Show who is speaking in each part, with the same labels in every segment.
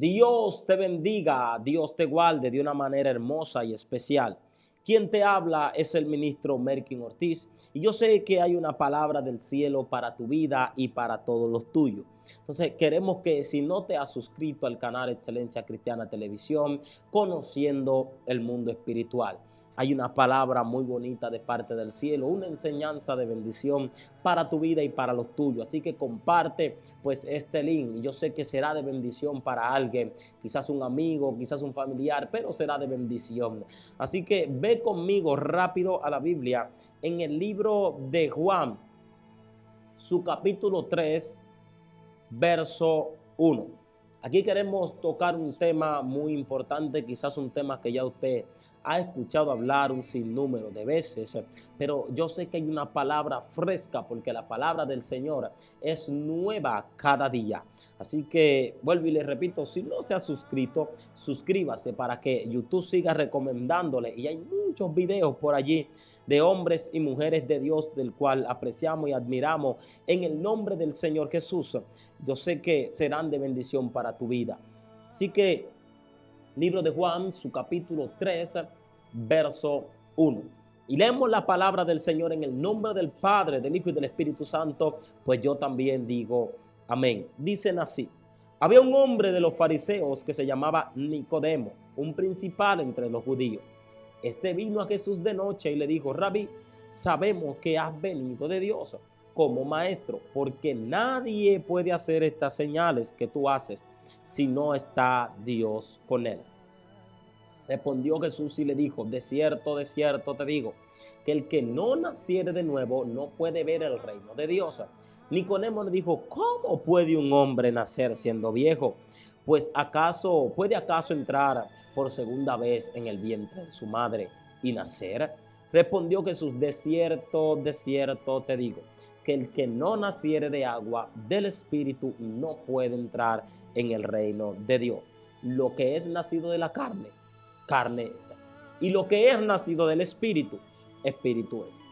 Speaker 1: Dios te bendiga, Dios te guarde de una manera hermosa y especial. Quien te habla es el ministro Merkin Ortiz y yo sé que hay una palabra del cielo para tu vida y para todos los tuyos. Entonces queremos que si no te has suscrito al canal Excelencia Cristiana Televisión, conociendo el mundo espiritual. Hay una palabra muy bonita de parte del cielo, una enseñanza de bendición para tu vida y para los tuyos. Así que comparte pues este link y yo sé que será de bendición para alguien, quizás un amigo, quizás un familiar, pero será de bendición. Así que ve conmigo rápido a la Biblia en el libro de Juan, su capítulo 3, verso 1. Aquí queremos tocar un tema muy importante, quizás un tema que ya usted ha escuchado hablar un sinnúmero de veces, pero yo sé que hay una palabra fresca porque la palabra del Señor es nueva cada día. Así que vuelvo y le repito, si no se ha suscrito, suscríbase para que YouTube siga recomendándole, y hay muchos videos por allí de hombres y mujeres de Dios del cual apreciamos y admiramos en el nombre del Señor Jesús. Yo sé que serán de bendición para tu vida. Así que libro de Juan, su capítulo 3, verso 1. Y leemos la palabra del Señor en el nombre del Padre, del Hijo y del Espíritu Santo, pues yo también digo amén. Dicen así: había un hombre de los fariseos que se llamaba Nicodemo, un principal entre los judíos. Este vino a Jesús de noche y le dijo: Rabí, sabemos que has venido de Dios como maestro, porque nadie puede hacer estas señales que tú haces si no está Dios con él. Respondió Jesús y le dijo: de cierto te digo, que el que no naciere de nuevo no puede ver el reino de Dios. Nicodemo le dijo: ¿cómo puede un hombre nacer siendo viejo? Pues ¿puede acaso entrar por segunda vez en el vientre de su madre y nacer? Respondió Jesús: de cierto te digo, que el que no naciere de agua, del Espíritu, no puede entrar en el reino de Dios. Lo que es nacido de la carne, carne es. Y lo que es nacido del Espíritu, Espíritu es.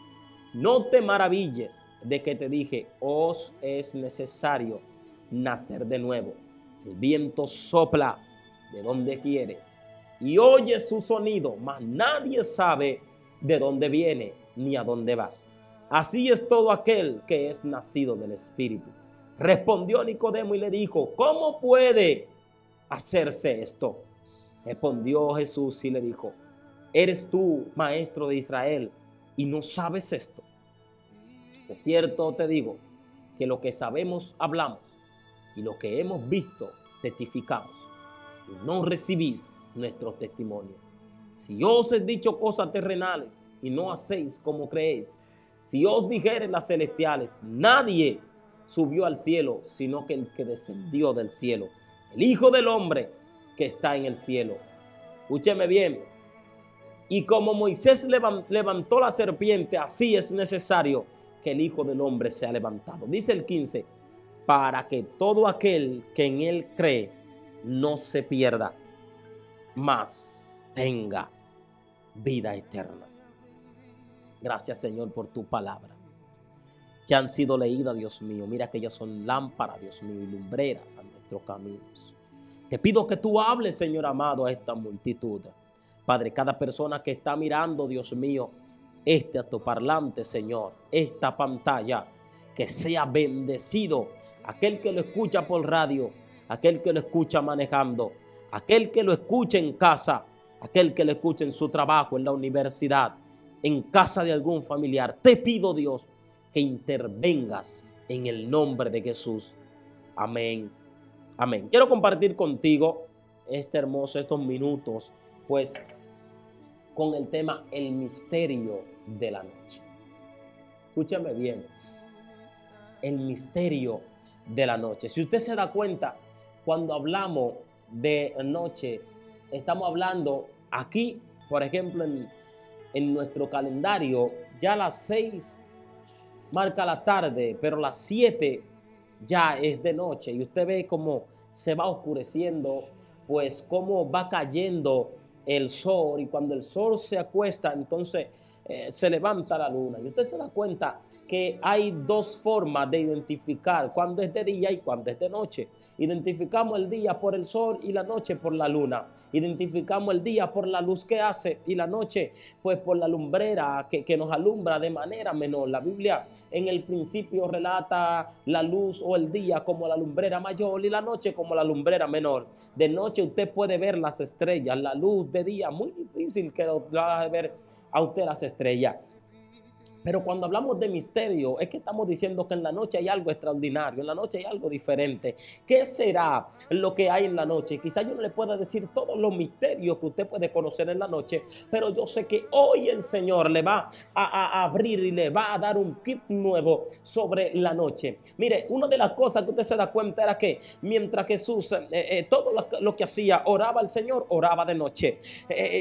Speaker 1: No te maravilles de que te dije: os es necesario nacer de nuevo. El viento sopla de donde quiere y oye su sonido, mas nadie sabe de dónde viene ni a dónde va. Así es todo aquel que es nacido del Espíritu. Respondió Nicodemo y le dijo: ¿cómo puede hacerse esto? Respondió Jesús y le dijo: ¿eres tú maestro de Israel y no sabes esto? De cierto te digo que lo que sabemos hablamos y lo que hemos visto testificamos, y no recibís nuestro testimonio. Si os he dicho cosas terrenales y no hacéis como creéis, si os dijere las celestiales, nadie subió al cielo sino que el que descendió del cielo, el Hijo del Hombre que está en el cielo. Escúcheme bien. Y como Moisés levantó la serpiente, así es necesario que el Hijo del Hombre sea levantado. Dice el 15, para que todo aquel que en él cree no se pierda, mas tenga vida eterna. Gracias, Señor, por tu palabra, que han sido leídas, Dios mío. Mira que ellas son lámparas, Dios mío, y lumbreras a nuestros caminos. Te pido que tú hables, Señor amado, a esta multitud. Padre, cada persona que está mirando, Dios mío, este altoparlante, Señor, esta pantalla, que sea bendecido aquel que lo escucha por radio, aquel que lo escucha manejando, aquel que lo escucha en casa, aquel que lo escucha en su trabajo, en la universidad, en casa de algún familiar. Te pido, Dios, que intervengas en el nombre de Jesús. Amén. Amén. Quiero compartir contigo estos minutos, pues, con el tema el misterio de la noche. Escúchame bien, el misterio de la noche. Si usted se da cuenta, cuando hablamos de noche, estamos hablando aquí, por ejemplo, en nuestro calendario, ya las 6 marca la tarde, pero las 7 ya es de noche, y usted ve cómo se va oscureciendo, pues cómo va cayendo el sol, y cuando el sol se acuesta, entonces se levanta la luna. Y usted se da cuenta que hay dos formas de identificar cuándo es de día y cuándo es de noche. Identificamos el día por el sol y la noche por la luna. Identificamos el día por la luz que hace y la noche pues por la lumbrera que nos alumbra de manera menor. La Biblia en el principio relata la luz o el día como la lumbrera mayor y la noche como la lumbrera menor. De noche usted puede ver las estrellas, la luz de día, muy difícil que lo haga ver a usted las estrellas. Pero cuando hablamos de misterio, es que estamos diciendo que en la noche hay algo extraordinario, en la noche hay algo diferente. ¿Qué será lo que hay en la noche? Quizá yo no le pueda decir todos los misterios que usted puede conocer en la noche, pero yo sé que hoy el Señor le va a abrir y le va a dar un tip nuevo sobre la noche. Mire, una de las cosas que usted se da cuenta era que mientras Jesús, todo lo que hacía, oraba al Señor, oraba de noche.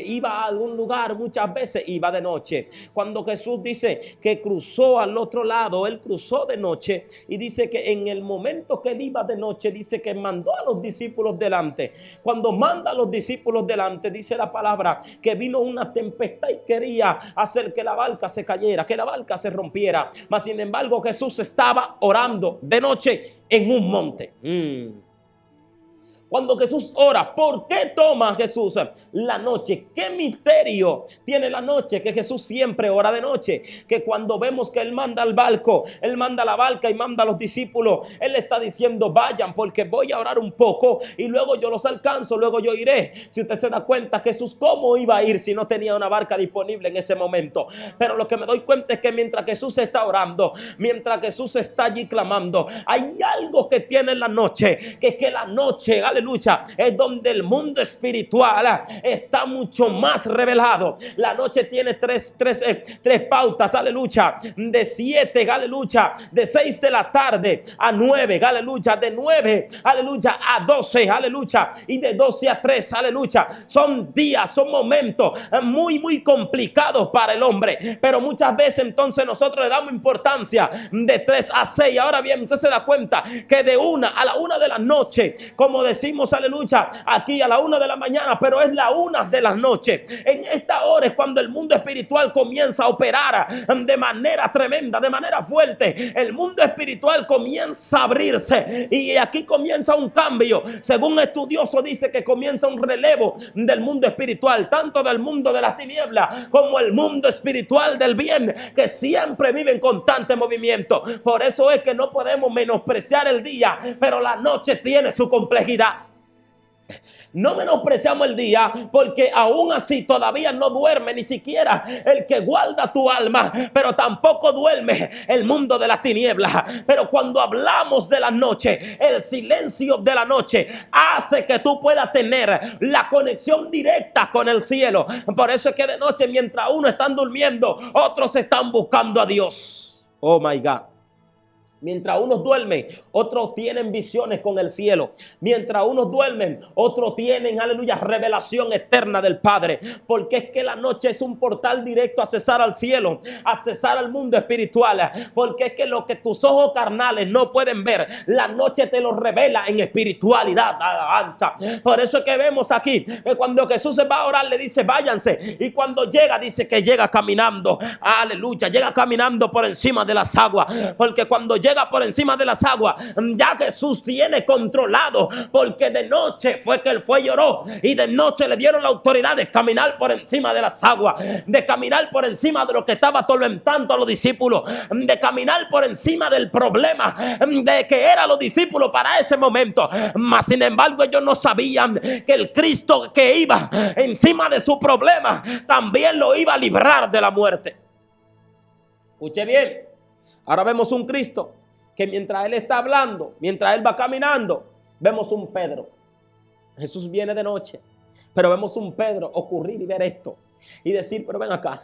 Speaker 1: Iba a algún lugar, muchas veces iba de noche. Cuando Jesús dice que cruzó al otro lado, él cruzó de noche y dice que en el momento que él iba de noche, dice que mandó a los discípulos delante. Cuando manda a los discípulos delante, dice la palabra que vino una tempestad y quería hacer que la barca se cayera, que la barca se rompiera. Mas sin embargo Jesús estaba orando de noche en un monte. Cuando Jesús ora, ¿por qué toma Jesús la noche? ¿Qué misterio tiene la noche? Que Jesús siempre ora de noche. Que cuando vemos que Él manda al barco, Él manda la barca y manda a los discípulos, Él está diciendo, vayan porque voy a orar un poco y luego yo los alcanzo, luego yo iré. Si usted se da cuenta, Jesús, ¿cómo iba a ir si no tenía una barca disponible en ese momento? Pero lo que me doy cuenta es que mientras Jesús está orando, mientras Jesús está allí clamando, hay algo que tiene la noche, que es que la noche, aleluya, es donde el mundo espiritual está mucho más revelado. La noche tiene tres pautas, aleluya, de 7, aleluya, de 6 de la tarde a 9, aleluya, de 9, aleluya, a 12, aleluya, y de 12 a 3, aleluya. Son días, son momentos muy complicados para el hombre, pero muchas veces entonces nosotros le damos importancia de 3 a 6. Ahora bien, usted se da cuenta que de 1 a la 1 de la noche, como decimos, aleluya, aquí a la 1 de la mañana, pero es la 1 de la noche. En esta hora es cuando el mundo espiritual comienza a operar de manera tremenda, de manera fuerte. El mundo espiritual comienza a abrirse y aquí comienza un cambio. Según estudioso dice que comienza un relevo del mundo espiritual, tanto del mundo de las tinieblas como el mundo espiritual del bien, que siempre vive en constante movimiento. Por eso es que no podemos menospreciar el día, pero la noche tiene su complejidad. No menospreciamos el día, porque aún así todavía no duerme ni siquiera el que guarda tu alma, pero tampoco duerme el mundo de las tinieblas. Pero cuando hablamos de la noche, el silencio de la noche hace que tú puedas tener la conexión directa con el cielo. Por eso es que de noche, mientras uno están durmiendo, otros están buscando a Dios. Oh my God. Mientras unos duermen, otros tienen visiones con el cielo. Mientras unos duermen, otros tienen, aleluya, revelación eterna del Padre. Porque es que la noche es un portal directo a accesar al cielo, a accesar al mundo espiritual. Porque es que lo que tus ojos carnales no pueden ver, la noche te lo revela en espiritualidad. Alabanza. Por eso es que vemos aquí que cuando Jesús se va a orar, le dice váyanse. Y cuando llega, dice que llega caminando. Aleluya, llega caminando por encima de las aguas. Porque cuando llega por encima de las aguas, ya Jesús tiene controlado, porque de noche fue que él fue y oró, y de noche le dieron la autoridad de caminar por encima de las aguas, de caminar por encima de lo que estaba atormentando a los discípulos, de caminar por encima del problema de que eran los discípulos para ese momento. Mas sin embargo ellos no sabían que el Cristo que iba encima de su problema también lo iba a librar de la muerte. Escuche bien. Ahora vemos un Cristo que mientras Él está hablando, mientras Él va caminando, vemos un Pedro. Jesús viene de noche, pero vemos un Pedro ocurrir y ver esto y decir, pero ven acá.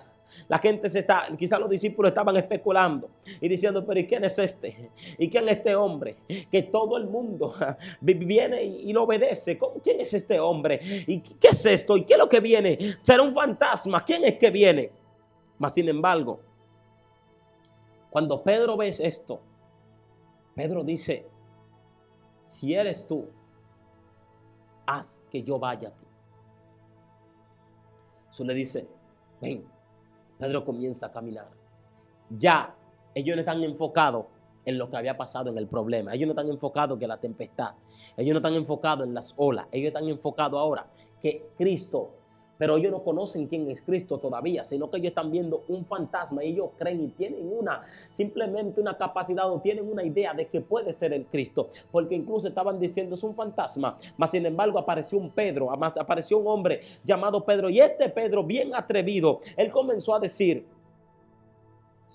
Speaker 1: La gente quizás los discípulos estaban especulando y diciendo, pero ¿y quién es este? ¿Y quién es este hombre? Que todo el mundo viene y lo obedece. ¿Quién es este hombre? ¿Y qué es esto? ¿Y qué es lo que viene? ¿Será un fantasma? ¿Quién es que viene? Mas sin embargo, cuando Pedro ve esto, Pedro dice, si eres tú, haz que yo vaya a ti. Jesús le dice, ven. Pedro comienza a caminar. Ya ellos no están enfocados en lo que había pasado en el problema. Ellos no están enfocados en la tempestad. Ellos no están enfocados en las olas. Ellos están enfocados ahora que Cristo. Pero ellos no conocen quién es Cristo todavía, sino que ellos están viendo un fantasma y ellos creen y tienen simplemente una capacidad o tienen una idea de que puede ser el Cristo, porque incluso estaban diciendo es un fantasma, mas sin embargo apareció un Pedro, apareció un hombre llamado Pedro, y este Pedro bien atrevido, él comenzó a decir,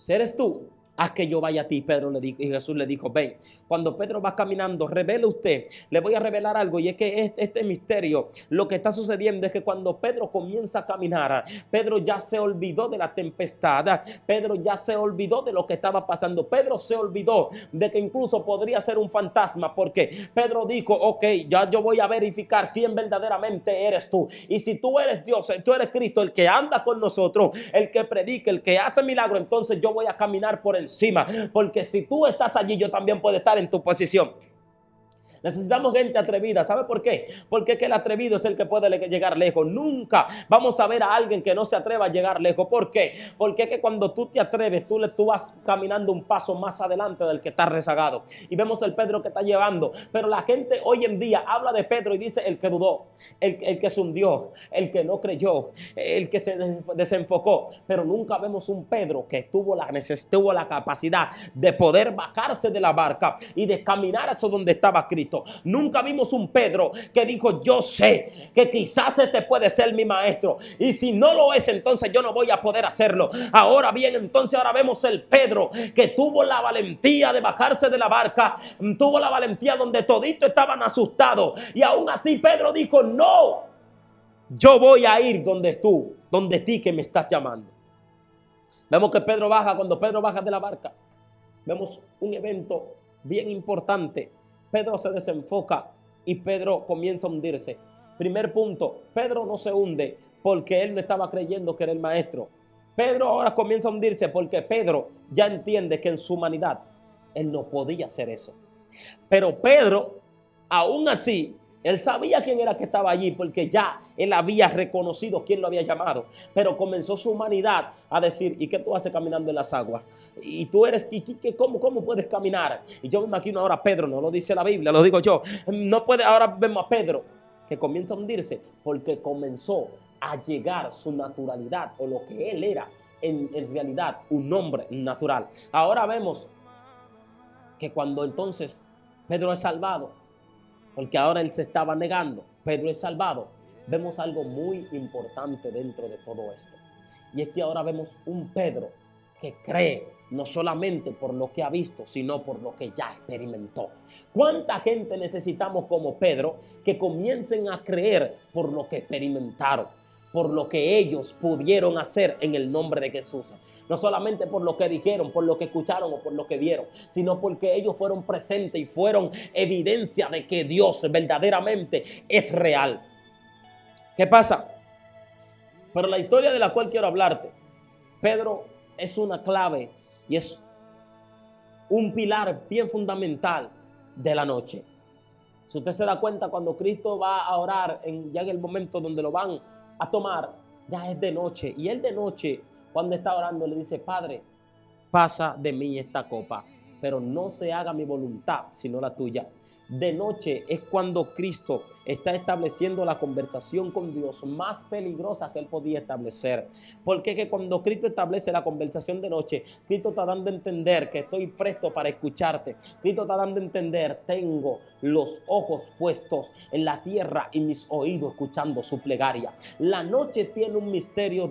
Speaker 1: ¿eres tú? Haz que yo vaya a ti, Pedro le dijo, y Jesús le dijo, ven. Cuando Pedro va caminando, revele usted, le voy a revelar algo, y es que este misterio, lo que está sucediendo es que cuando Pedro comienza a caminar, Pedro ya se olvidó de la tempestad, Pedro ya se olvidó de lo que estaba pasando, Pedro se olvidó de que incluso podría ser un fantasma, porque Pedro dijo, ok, ya yo voy a verificar quién verdaderamente eres tú, y si tú eres Dios, tú eres Cristo, el que anda con nosotros, el que predica, el que hace milagro, entonces yo voy a caminar por encima, porque si tú estás allí, yo también puedo estar en tu posición. Necesitamos gente atrevida. ¿Sabe por qué? Porque es que el atrevido es el que puede llegar lejos. Nunca vamos a ver a alguien que no se atreva a llegar lejos. ¿Por qué? Porque es que cuando tú te atreves, tú vas caminando un paso más adelante del que está rezagado. Y vemos el Pedro que está llevando. Pero la gente hoy en día habla de Pedro y dice el que dudó, el que se hundió, el que no creyó, el que se desenfocó. Pero nunca vemos un Pedro que tuvo la capacidad de poder bajarse de la barca y de caminar hacia donde estaba Cristo. Nunca vimos un Pedro que dijo, yo sé que quizás este puede ser mi maestro, y si no lo es, entonces yo no voy a poder hacerlo. Ahora bien, entonces ahora vemos el Pedro que tuvo la valentía de bajarse de la barca, tuvo la valentía donde toditos estaban asustados, y aún así Pedro dijo, no, yo voy a ir donde ti que me estás llamando. Vemos que Pedro baja. Cuando Pedro baja de la barca, vemos un evento bien importante. Pedro se desenfoca y Pedro comienza a hundirse. Primer punto, Pedro no se hunde porque él no estaba creyendo que era el maestro. Pedro ahora comienza a hundirse porque Pedro ya entiende que en su humanidad él no podía hacer eso. Pero Pedro, aún así, él sabía quién era que estaba allí porque ya él había reconocido quién lo había llamado. Pero comenzó su humanidad a decir, ¿y qué tú haces caminando en las aguas? Y tú eres, ¿cómo puedes caminar? Y yo me imagino ahora a Pedro, no lo dice la Biblia, lo digo yo. No puede, ahora vemos a Pedro que comienza a hundirse porque comenzó a llegar su naturalidad o lo que él era en realidad un hombre natural. Ahora vemos que cuando entonces Pedro es salvado, porque ahora él se estaba negando, Pedro es salvado, vemos algo muy importante dentro de todo esto. Y es que ahora vemos un Pedro que cree no solamente por lo que ha visto, sino por lo que ya experimentó. ¿Cuánta gente necesitamos como Pedro que comiencen a creer por lo que experimentaron? Por lo que ellos pudieron hacer en el nombre de Jesús. No solamente por lo que dijeron, por lo que escucharon o por lo que vieron, sino porque ellos fueron presentes y fueron evidencia de que Dios verdaderamente es real. ¿Qué pasa? Pero la historia de la cual quiero hablarte, Pedro es una clave y es un pilar bien fundamental de la noche. Si usted se da cuenta, cuando Cristo va a orar, ya en el momento donde lo van a tomar, ya es de noche. Y él de noche, cuando está orando, le dice, Padre, pasa de mí esta copa, pero no se haga mi voluntad, sino la tuya. De noche es cuando Cristo está estableciendo la conversación con Dios más peligrosa que él podía establecer. Porque es que cuando Cristo establece la conversación de noche, Cristo está dando a entender que estoy presto para escucharte. Cristo está dando a entender, tengo los ojos puestos en la tierra y mis oídos escuchando su plegaria. La noche tiene un misterio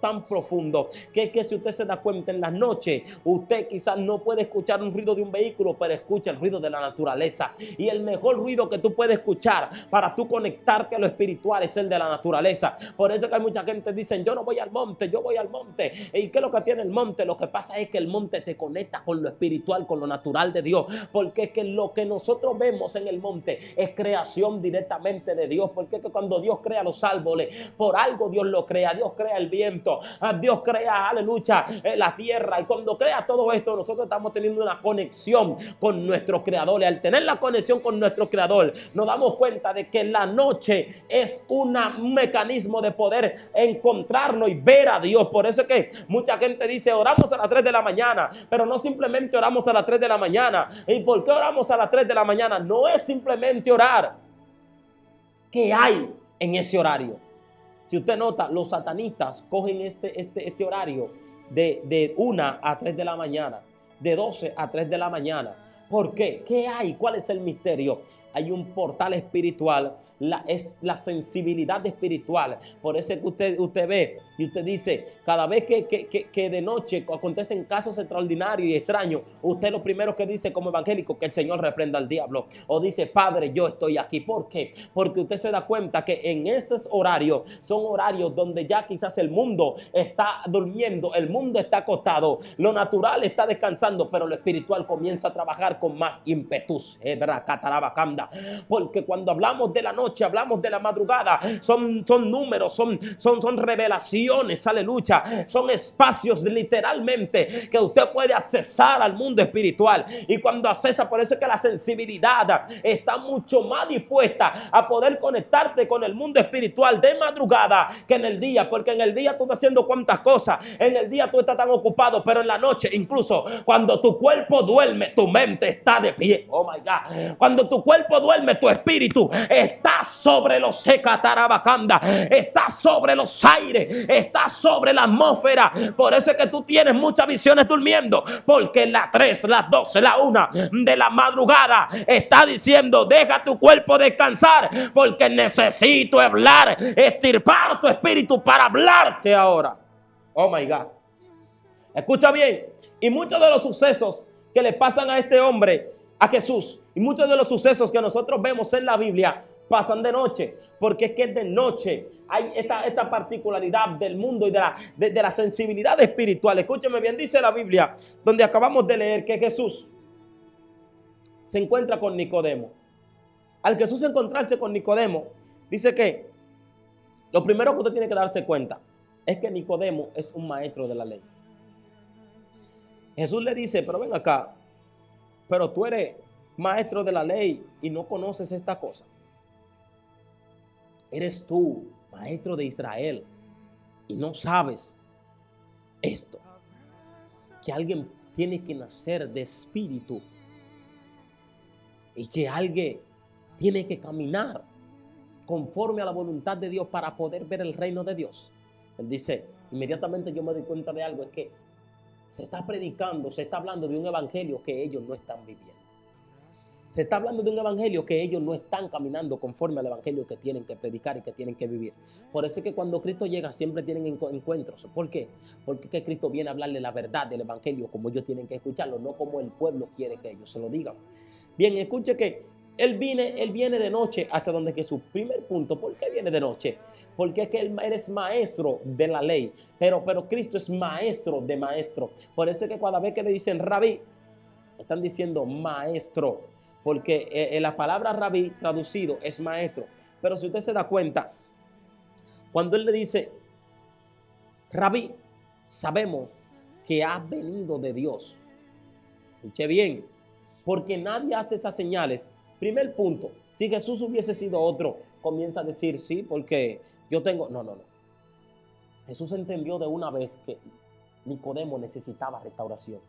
Speaker 1: tan profundo que es que si usted se da cuenta, en la noche usted quizás no puede escuchar un ruido de un vehículo, pero escucha el ruido de la naturaleza. Y el mejor ruido que tú puedes escuchar para tú conectarte a lo espiritual es el de la naturaleza. Por eso que hay mucha gente que dicen, yo no voy al monte, yo voy al monte. ¿Y qué es lo que tiene el monte? Lo que pasa es que el monte te conecta con lo espiritual, con lo natural de Dios. Porque es que lo que nosotros vemos en el monte es creación directamente de Dios. Porque es que cuando Dios crea los árboles, por algo Dios lo crea. Dios crea el viento, Dios crea, aleluya, la tierra. Y cuando crea todo esto, nosotros estamos teniendo una una conexión con nuestro Creador. Y al tener la conexión con nuestro Creador, nos damos cuenta de que la noche es un mecanismo de poder encontrarlo y ver a Dios. Por eso es que mucha gente dice, oramos a las 3 de la mañana, pero no simplemente oramos a las 3 de la mañana. ¿Y por qué oramos a las 3 de la mañana? No es simplemente orar. ¿Qué hay en ese horario? Si usted nota, los satanistas cogen este horario de 1 a 3 de la mañana, de 12 a 3 de la mañana. ¿Por qué? ¿Qué hay? ¿Cuál es el misterio? Hay un portal espiritual, es la sensibilidad espiritual. Por eso es que usted ve y usted dice, cada vez que de noche acontecen casos extraordinarios y extraños, usted lo primero que dice como evangélico, que el Señor reprenda al diablo. O dice, Padre, yo estoy aquí. ¿Por qué? Porque usted se da cuenta que en esos horarios, son horarios donde ya quizás el mundo está durmiendo, el mundo está acostado, lo natural está descansando, pero lo espiritual comienza a trabajar con más ímpetus. Porque cuando hablamos de la noche, hablamos de la madrugada, son números, son revelaciones, aleluya, son espacios literalmente que usted puede accesar al mundo espiritual. Y cuando accesa, por eso es que la sensibilidad está mucho más dispuesta a poder conectarte con el mundo espiritual de madrugada que en el día, porque en el día tú estás haciendo cuantas cosas, en el día tú estás tan ocupado, pero en la noche, incluso cuando tu cuerpo duerme, tu mente está de pie. Oh my God. Cuando tu cuerpo duerme, tu espíritu está sobre los secatarabacanda, está sobre los aires, está sobre la atmósfera. Por eso es que tú tienes muchas visiones durmiendo, porque las 3, las 12, la 1 de la madrugada está diciendo, deja tu cuerpo descansar, porque necesito hablar, estirpar tu espíritu para hablarte ahora. Oh my God. Escucha bien. Y muchos de los sucesos que le pasan a este hombre, a Jesús, y muchos de los sucesos que nosotros vemos en la Biblia pasan de noche, porque es que de noche hay esta particularidad del mundo y de la sensibilidad espiritual. Escúcheme bien, dice la Biblia, donde acabamos de leer, que Jesús se encuentra con Nicodemo. Al Jesús encontrarse con Nicodemo, dice que lo primero que usted tiene que darse cuenta es que Nicodemo es un maestro de la ley. Jesús le dice, pero ven acá, pero tú eres maestro de la ley y no conoces esta cosa. Eres tú, maestro de Israel, y no sabes esto, que alguien tiene que nacer de espíritu y que alguien tiene que caminar conforme a la voluntad de Dios para poder ver el reino de Dios. Él dice, inmediatamente yo me doy cuenta de algo, es que se está predicando, se está hablando de un evangelio que ellos no están viviendo. Se está hablando de un evangelio que ellos no están caminando conforme al evangelio que tienen que predicar y que tienen que vivir. Por eso es que cuando Cristo llega siempre tienen encuentros. ¿Por qué? Porque es que Cristo viene a hablarle la verdad del evangelio como ellos tienen que escucharlo, no como el pueblo quiere que ellos se lo digan. Bien, escuche que Él viene de noche hacia donde Jesús. Primer punto, ¿por qué viene de noche? Porque es que Él es maestro de la ley, pero Cristo es maestro de maestro. Por eso es que cada vez que le dicen rabí, están diciendo maestro, porque la palabra rabí traducido es maestro. Pero si usted se da cuenta, cuando Él le dice rabí, sabemos que ha venido de Dios. Escuche bien, porque nadie hace estas señales. Primer punto, si Jesús hubiese sido otro, comienza a decir, sí, porque yo tengo... No. Jesús entendió de una vez que Nicodemo necesitaba restauración.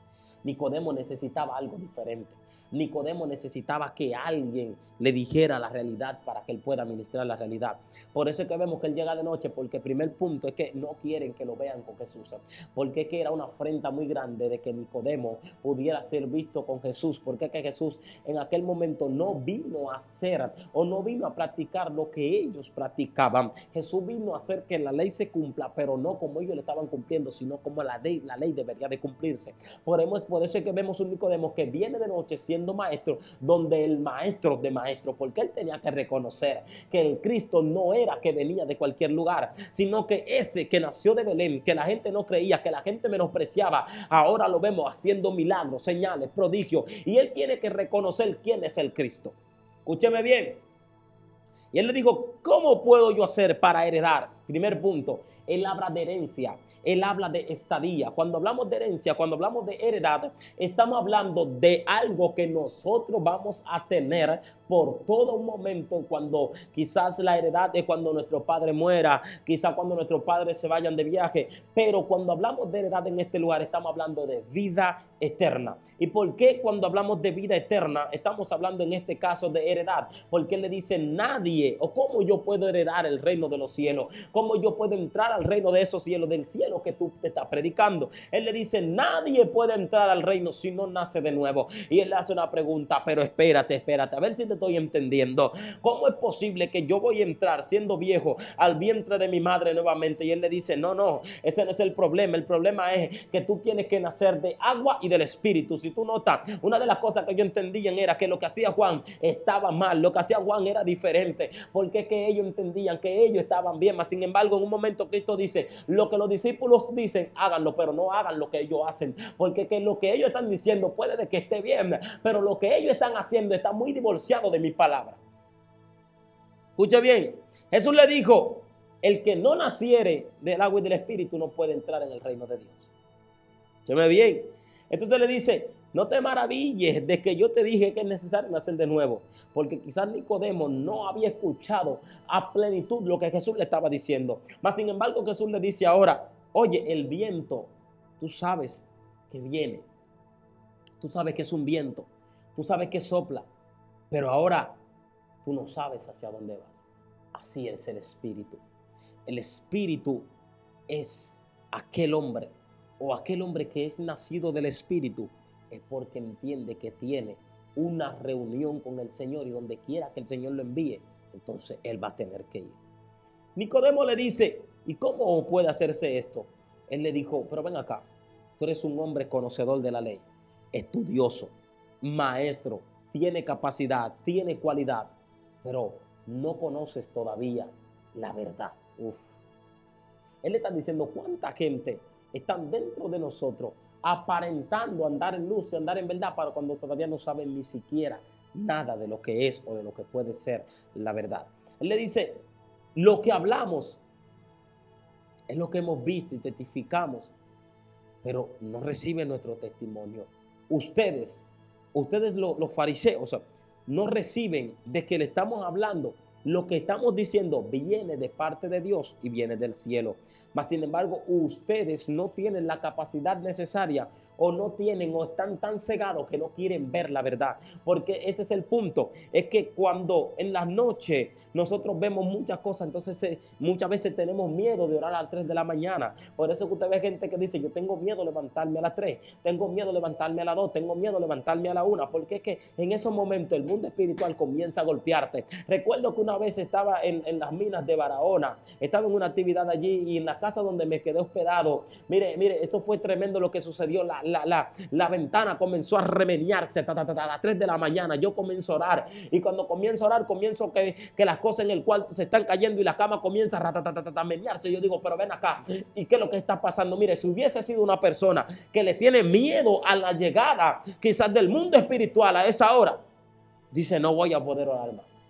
Speaker 1: Nicodemo necesitaba algo diferente. Nicodemo necesitaba que alguien le dijera la realidad para que él pueda ministrar la realidad. Por eso es que vemos que él llega de noche, porque el primer punto es que no quieren que lo vean con Jesús. Porque es que era una afrenta muy grande de que Nicodemo pudiera ser visto con Jesús. Porque es que Jesús en aquel momento no vino a hacer o no vino a practicar lo que ellos practicaban. Jesús vino a hacer que la ley se cumpla, pero no como ellos le estaban cumpliendo, sino como la ley debería de cumplirse. Por eso es que vemos un Nicodemo que viene de noche siendo maestro, donde el maestro de maestros, porque él tenía que reconocer que el Cristo no era que venía de cualquier lugar, sino que ese que nació de Belén, que la gente no creía, que la gente menospreciaba, ahora lo vemos haciendo milagros, señales, prodigios, y él tiene que reconocer quién es el Cristo. Escúcheme bien. Y él le dijo, ¿cómo puedo yo hacer para heredar Primer punto, él habla de herencia, él habla de estadía. Cuando hablamos de herencia, cuando hablamos de heredad, estamos hablando de algo que nosotros vamos a tener por todo un momento. Cuando quizás la heredad es cuando nuestro padre muera, quizás cuando nuestros padres se vayan de viaje, pero cuando hablamos de heredad en este lugar, estamos hablando de vida eterna. ¿Y por qué cuando hablamos de vida eterna, estamos hablando en este caso de heredad? Porque él le dice, nadie, o cómo yo puedo heredar el reino de los cielos. ¿Cómo yo puedo entrar al reino de esos cielos, del cielo que tú te estás predicando? Él le dice, nadie puede entrar al reino si no nace de nuevo. Y él le hace una pregunta, pero espérate, a ver si te estoy entendiendo. ¿Cómo es posible que yo voy a entrar siendo viejo al vientre de mi madre nuevamente? Y él le dice, no, ese no es el problema. El problema es que tú tienes que nacer de agua y del Espíritu. Si tú notas, una de las cosas que yo entendían era que lo que hacía Juan estaba mal. Lo que hacía Juan era diferente, porque es que ellos entendían que ellos estaban bien. Sin embargo, en un momento Cristo dice, lo que los discípulos dicen, háganlo, pero no hagan lo que ellos hacen, porque que lo que ellos están diciendo puede de que esté bien, pero lo que ellos están haciendo está muy divorciado de mis palabras. Escuche bien, Jesús le dijo, el que no naciere del agua y del Espíritu no puede entrar en el reino de Dios. Escúcheme bien. Entonces le dice, no te maravilles de que yo te dije que es necesario nacer de nuevo, porque quizás Nicodemo no había escuchado a plenitud lo que Jesús le estaba diciendo. Mas sin embargo Jesús le dice ahora, oye, el viento, tú sabes que viene, tú sabes que es un viento, tú sabes que sopla, pero ahora tú no sabes hacia dónde vas. Así es el Espíritu. El Espíritu es aquel hombre, o aquel hombre que es nacido del Espíritu, es porque entiende que tiene una reunión con el Señor, y donde quiera que el Señor lo envíe, entonces él va a tener que ir. Nicodemo le dice, ¿y cómo puede hacerse esto? Él le dijo, pero ven acá, tú eres un hombre conocedor de la ley, estudioso, maestro, tiene capacidad, tiene cualidad, pero no conoces todavía la verdad. Él le está diciendo, ¿cuánta gente están dentro de nosotros aparentando andar en luz y andar en verdad, para cuando todavía no saben ni siquiera nada de lo que es o de lo que puede ser la verdad? Él le dice, lo que hablamos es lo que hemos visto y testificamos, pero no reciben nuestro testimonio. Ustedes los fariseos, no reciben de que le estamos hablando. Lo que estamos diciendo viene de parte de Dios y viene del cielo. Mas sin embargo, ustedes no tienen la capacidad necesaria, o no tienen, o están tan cegados que no quieren ver la verdad. Porque este es el punto, es que cuando en la noche nosotros vemos muchas cosas, entonces muchas veces tenemos miedo de orar a las 3 de la mañana. Por eso que usted ve gente que dice, yo tengo miedo de levantarme a las 3, tengo miedo de levantarme a las 2, tengo miedo de levantarme a la 1, porque es que en esos momentos el mundo espiritual comienza a golpearte. Recuerdo que una vez estaba en las minas de Barahona, estaba en una actividad allí, y en la casa donde me quedé hospedado, mire, esto fue tremendo lo que sucedió. La ventana comenzó a remeniarse a las 3 de la mañana. Yo comienzo a orar, y cuando comienzo a orar, comienzo que las cosas en el cuarto se están cayendo y la cama comienza a menearse. Yo digo, pero ven acá, ¿y qué es lo que está pasando? Mire, si hubiese sido una persona que le tiene miedo a la llegada quizás del mundo espiritual a esa hora, dice, no voy a poder orar más.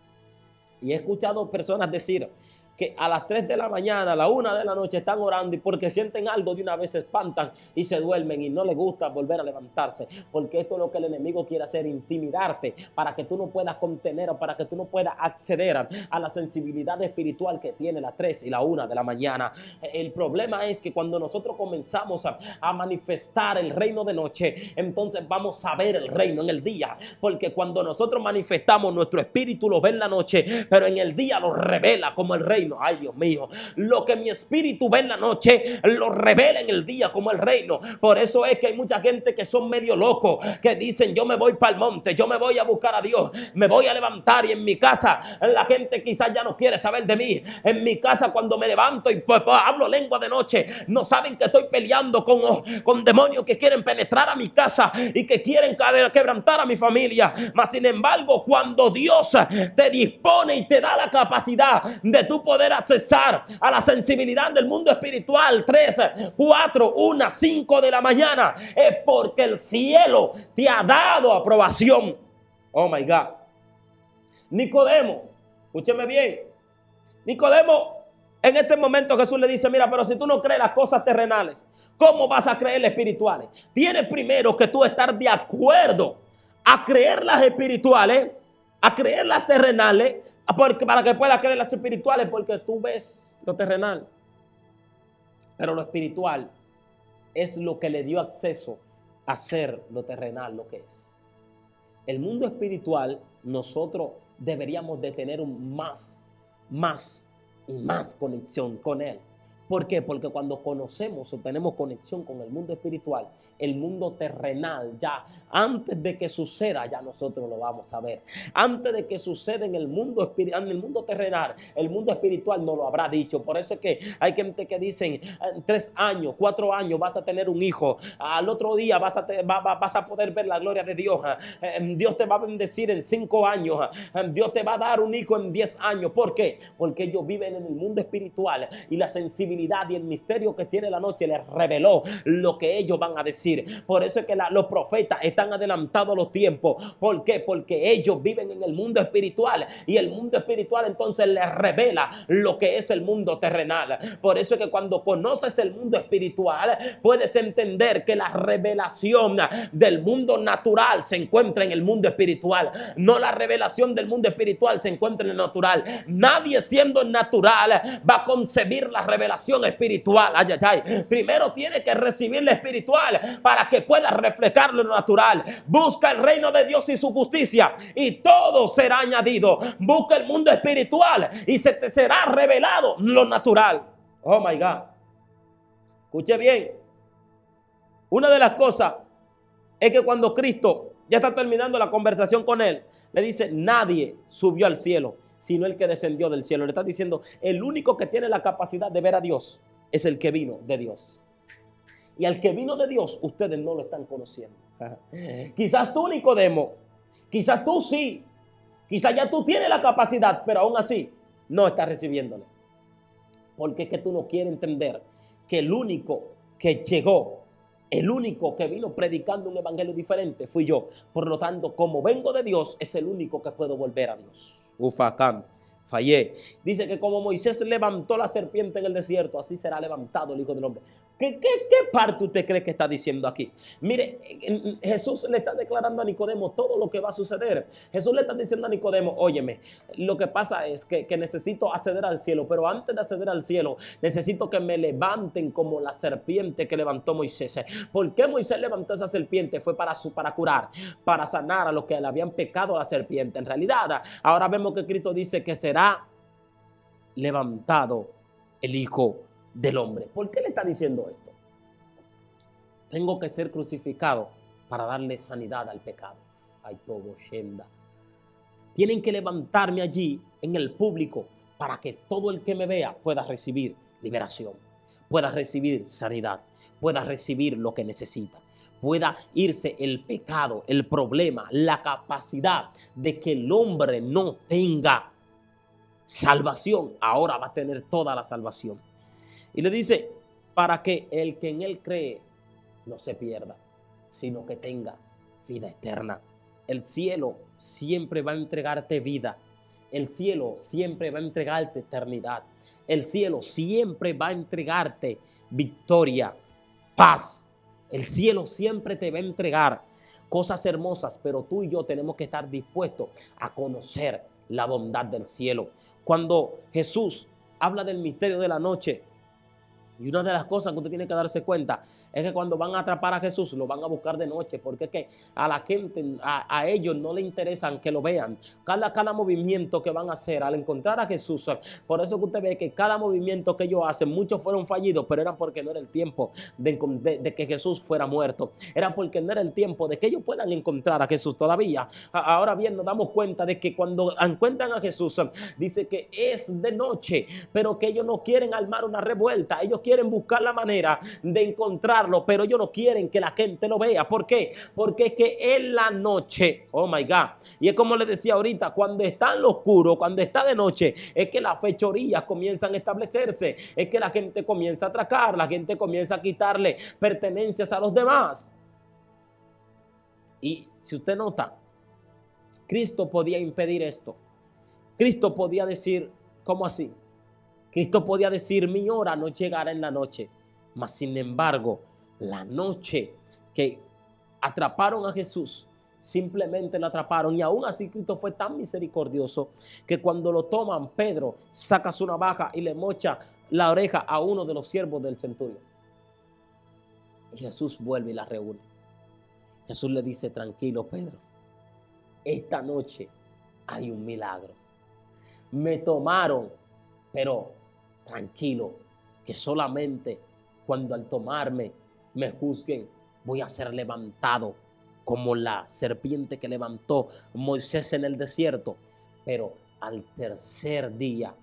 Speaker 1: Y he escuchado personas decir que a las 3 de la mañana, a la 1 de la noche están orando, y porque sienten algo de una vez se espantan y se duermen y no les gusta volver a levantarse, porque esto es lo que el enemigo quiere hacer, intimidarte, para que tú no puedas contener, o para que tú no puedas acceder a la sensibilidad espiritual que tiene las 3 y la 1 de la mañana. El problema es que cuando nosotros comenzamos a manifestar el reino de noche, entonces vamos a ver el reino en el día, porque cuando nosotros manifestamos, nuestro espíritu lo ve en la noche, pero en el día lo revela como el reino. Ay, Dios mío, lo que mi espíritu ve en la noche lo revela en el día como el reino. Por eso es que hay mucha gente que son medio locos, que dicen, yo me voy para el monte, yo me voy a buscar a Dios, me voy a levantar, y en mi casa la gente quizás ya no quiere saber de mí. En mi casa, cuando me levanto y pues hablo lengua de noche, no saben que estoy peleando con demonios que quieren penetrar a mi casa y que quieren quebrantar a mi familia. Mas sin embargo, cuando Dios te dispone y te da la capacidad de tu poder accesar a la sensibilidad del mundo espiritual, 3, 4, 1, 5 de la mañana, es porque el cielo te ha dado aprobación. Oh my God. Nicodemo, escúcheme bien, Nicodemo En este momento Jesús le dice, mira, pero si tú no crees las cosas terrenales, ¿cómo vas a creer las espirituales? Tienes primero que tú estar de acuerdo a creer las espirituales, a creer las terrenales, para que puedas creer las espirituales, porque tú ves lo terrenal. Pero lo espiritual es lo que le dio acceso a ser lo terrenal, lo que es. El mundo espiritual, nosotros deberíamos de tener más y más conexión con él. ¿Por qué? Porque cuando conocemos o tenemos conexión con el mundo espiritual, el mundo terrenal, ya antes de que suceda, ya nosotros lo vamos a ver. Antes de que suceda en el mundo terrenal, el mundo espiritual nos lo habrá dicho. Por eso es que hay gente que dicen, en 3 años, 4 años vas a tener un hijo. Al otro día vas a poder ver la gloria de Dios. Dios te va a bendecir en 5 años. Dios te va a dar un hijo en 10 años. ¿Por qué? Porque ellos viven en el mundo espiritual y la sensibilidad y el misterio que tiene la noche les reveló lo que ellos van a decir. Por eso es que los profetas están adelantados a los tiempos. ¿Por qué? Porque ellos viven en el mundo espiritual y el mundo espiritual entonces les revela lo que es el mundo terrenal. Por eso es que cuando conoces el mundo espiritual puedes entender que la revelación del mundo natural se encuentra en el mundo espiritual. No, la revelación del mundo espiritual se encuentra en el natural. Nadie siendo natural va a concebir la revelación espiritual. Ay, ay, ay. Primero tiene que recibir lo espiritual para que pueda reflejar lo natural. Busca el reino de Dios y su justicia y todo será añadido. Busca el mundo espiritual y se te será revelado lo natural. Oh my God. Escuche bien. Una de las cosas es que cuando Cristo ya está terminando la conversación con él, le dice, nadie subió al cielo sino el que descendió del cielo. Le está diciendo, el único que tiene la capacidad de ver a Dios es el que vino de Dios. Y al que vino de Dios, ustedes no lo están conociendo. Quizás tú, Nicodemo, quizás tú sí, quizás ya tú tienes la capacidad, pero aún así no estás recibiéndole. Porque es que tú no quieres entender que el único que llegó, el único que vino predicando un evangelio diferente fui yo. Por lo tanto, como vengo de Dios, es el único que puedo volver a Dios. Ufacán, fallé. Dice que como Moisés levantó la serpiente en el desierto, así será levantado el Hijo del Hombre. ¿Qué parte usted cree que está diciendo aquí? Mire, Jesús le está declarando a Nicodemo todo lo que va a suceder. Jesús le está diciendo a Nicodemo, óyeme, lo que pasa es que necesito acceder al cielo, pero antes de acceder al cielo, necesito que me levanten como la serpiente que levantó Moisés. ¿Por qué Moisés levantó esa serpiente? Fue para curar, para sanar a los que le habían pecado a la serpiente. En realidad, ahora vemos que Cristo dice que será levantado el Hijo del Hombre. ¿Por qué le está diciendo esto? Tengo que ser crucificado para darle sanidad al pecado. Ay, todo Shenda. Tienen que levantarme allí en el público para que todo el que me vea pueda recibir liberación, pueda recibir sanidad, pueda recibir lo que necesita, pueda irse el pecado, el problema, la capacidad de que el hombre no tenga salvación. Ahora va a tener toda la salvación. Y le dice, para que el que en él cree no se pierda, sino que tenga vida eterna. El cielo siempre va a entregarte vida. El cielo siempre va a entregarte eternidad. El cielo siempre va a entregarte victoria, paz. El cielo siempre te va a entregar cosas hermosas, pero tú y yo tenemos que estar dispuestos a conocer la bondad del cielo. Cuando Jesús habla del misterio de la noche, y una de las cosas que usted tiene que darse cuenta es que cuando van a atrapar a Jesús lo van a buscar de noche, porque es que a la gente, a ellos no les interesan que lo vean. Cada movimiento que van a hacer al encontrar a Jesús, por eso que usted ve que cada movimiento que ellos hacen, muchos fueron fallidos, pero eran porque no era el tiempo de que Jesús fuera muerto. Era porque no era el tiempo de que ellos puedan encontrar a Jesús todavía. Ahora bien, nos damos cuenta de que cuando encuentran a Jesús, dice que es de noche, pero que ellos no quieren armar una revuelta. Ellos quieren buscar la manera de encontrarlo, pero ellos no quieren que la gente lo vea. ¿Por qué? Porque es que en la noche, oh my God, y es como le decía ahorita, cuando está en lo oscuro, cuando está de noche, es que las fechorías comienzan a establecerse, es que la gente comienza a atracar, la gente comienza a quitarle pertenencias a los demás. Y si usted nota, Cristo podía impedir esto. Cristo podía decir, ¿cómo así? Cristo podía decir, mi hora no llegará en la noche. Mas sin embargo, la noche que atraparon a Jesús, simplemente lo atraparon. Y aún así Cristo fue tan misericordioso que cuando lo toman, Pedro saca su navaja y le mocha la oreja a uno de los siervos del centurión. Y Jesús vuelve y la reúne. Jesús le dice, tranquilo Pedro, esta noche hay un milagro. Me tomaron, pero tranquilo, que solamente cuando al tomarme me juzguen, voy a ser levantado como la serpiente que levantó Moisés en el desierto. Pero al tercer día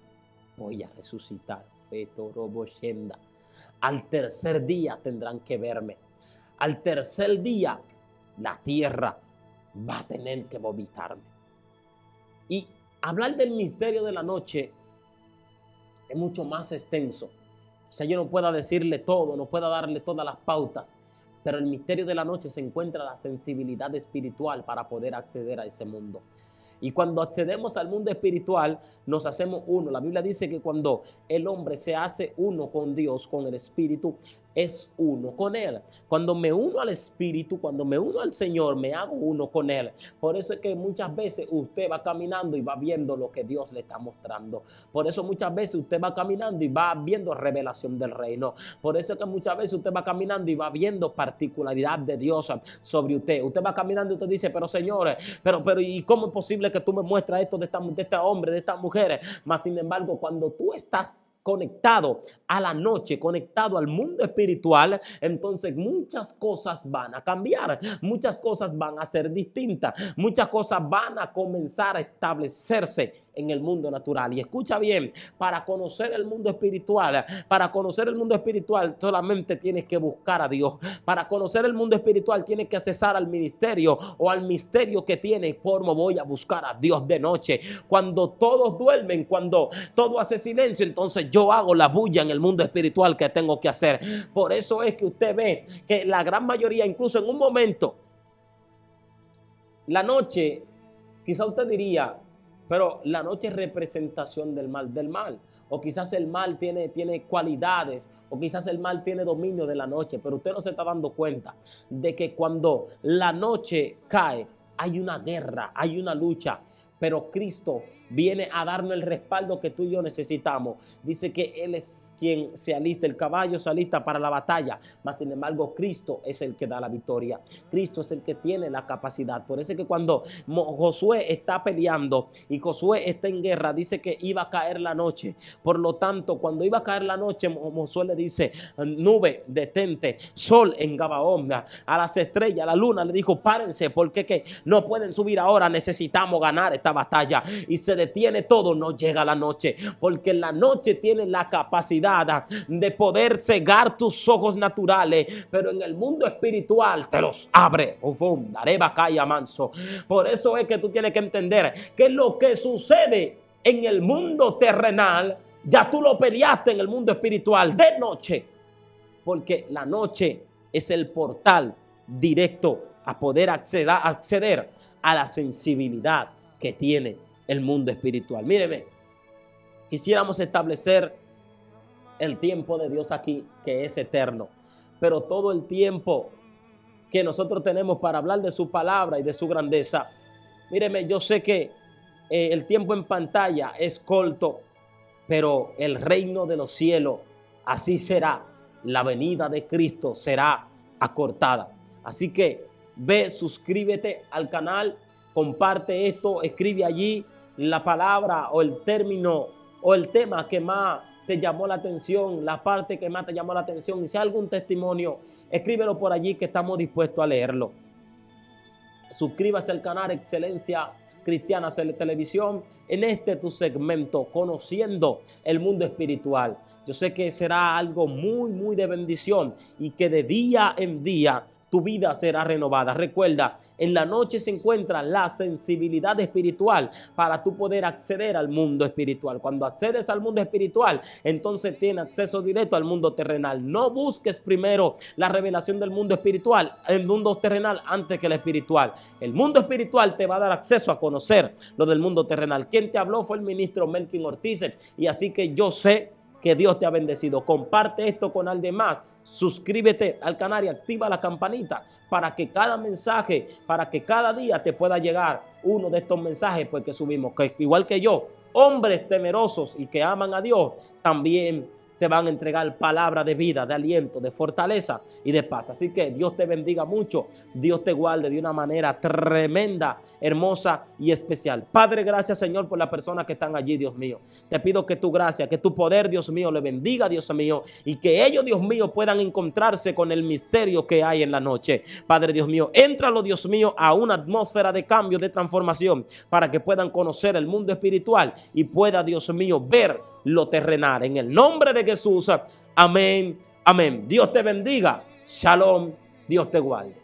Speaker 1: voy a resucitar. Al tercer día tendrán que verme. Al tercer día la tierra va a tener que vomitarme. Y hablar del misterio de la noche es mucho más extenso. O sea, yo no puedo decirle todo, no puedo darle todas las pautas, pero el misterio de la noche se encuentra la sensibilidad espiritual para poder acceder a ese mundo. Y cuando accedemos al mundo espiritual, nos hacemos uno. La Biblia dice que cuando el hombre se hace uno con Dios, con el Espíritu, es uno con Él. Cuando me uno al Espíritu, cuando me uno al Señor, me hago uno con Él. Por eso es que muchas veces usted va caminando y va viendo lo que Dios le está mostrando. Por eso muchas veces usted va caminando y va viendo revelación del reino. Por eso es que muchas veces usted va caminando y va viendo particularidad de Dios sobre usted. Usted va caminando y usted dice, pero señores, pero ¿y cómo es posible que tú me muestras esto de este hombre, de estas mujeres? Mas sin embargo, cuando tú estás conectado a la noche, conectado al mundo espiritual, entonces muchas cosas van a cambiar, muchas cosas van a ser distintas, muchas cosas van a comenzar a establecerse en el mundo natural. Y escucha bien, para conocer el mundo espiritual, solamente tienes que buscar a Dios. Para conocer el mundo espiritual tienes que accesar al ministerio o al misterio que tiene. Como voy a buscar a Dios de noche, cuando todos duermen, cuando todo hace silencio, entonces yo hago la bulla en el mundo espiritual que tengo que hacer. Por eso es que usted ve que la gran mayoría, incluso en un momento, la noche, quizá usted diría, pero la noche es representación del mal. O quizás el mal tiene cualidades, o quizás el mal tiene dominio de la noche, pero usted no se está dando cuenta de que cuando la noche cae, hay una guerra, hay una lucha. Pero Cristo viene a darnos el respaldo que tú y yo necesitamos. Dice que Él es quien se alista, el caballo se alista para la batalla. Mas sin embargo, Cristo es el que da la victoria. Cristo es el que tiene la capacidad. Por eso es que cuando Josué está peleando y Josué está en guerra, dice que iba a caer la noche. Por lo tanto, cuando iba a caer la noche, Josué le dice, nube, detente, sol en Gabaón, a las estrellas, a la luna, le dijo, párense, porque que no pueden subir ahora, necesitamos ganar esta batalla. Y se detiene todo, no llega la noche, porque la noche tiene la capacidad de poder cegar tus ojos naturales, pero en el mundo espiritual te los abre. Por eso es que tú tienes que entender que lo que sucede en el mundo terrenal, ya tú lo peleaste en el mundo espiritual de noche, porque la noche es el portal directo a poder acceder a la sensibilidad que tiene el mundo espiritual. Míreme, quisiéramos establecer el tiempo de Dios aquí, que es eterno, pero todo el tiempo que nosotros tenemos para hablar de su palabra y de su grandeza, míreme, yo sé que el tiempo en pantalla es corto, pero el reino de los cielos así será. La venida de Cristo será acortada. Así que ve, suscríbete al canal, comparte esto, escribe allí la palabra o el término o el tema que más te llamó la atención, la parte que más te llamó la atención. Y si hay algún testimonio, escríbelo por allí que estamos dispuestos a leerlo. Suscríbase al canal Excelencia Cristiana Televisión en tu segmento, conociendo el mundo espiritual. Yo sé que será algo muy de bendición y que de día en día tu vida será renovada. Recuerda, en la noche se encuentra la sensibilidad espiritual para tú poder acceder al mundo espiritual. Cuando accedes al mundo espiritual, entonces tienes acceso directo al mundo terrenal. No busques primero la revelación del mundo espiritual, el mundo terrenal antes que el espiritual. El mundo espiritual te va a dar acceso a conocer lo del mundo terrenal. Quien te habló fue el ministro Melkin Ortiz, y así que yo sé que Dios te ha bendecido. Comparte esto con alguien más. Suscríbete al canal y activa la campanita para que cada mensaje, para que cada día te pueda llegar uno de estos mensajes pues, que subimos. Que igual que yo, hombres temerosos y que aman a Dios, también te van a entregar palabra de vida, de aliento, de fortaleza y de paz. Así que Dios te bendiga mucho, Dios te guarde de una manera tremenda, hermosa y especial. Padre, gracias Señor por las personas que están allí, Dios mío. Te pido que tu gracia, que tu poder, Dios mío, le bendiga, Dios mío, y que ellos, Dios mío, puedan encontrarse con el misterio que hay en la noche. Padre, Dios mío, éntralo, Dios mío, a una atmósfera de cambio, de transformación, para que puedan conocer el mundo espiritual y pueda, Dios mío, ver lo terrenal. En el nombre de Jesús, amén, amén. Dios te bendiga. Shalom, Dios te guarde.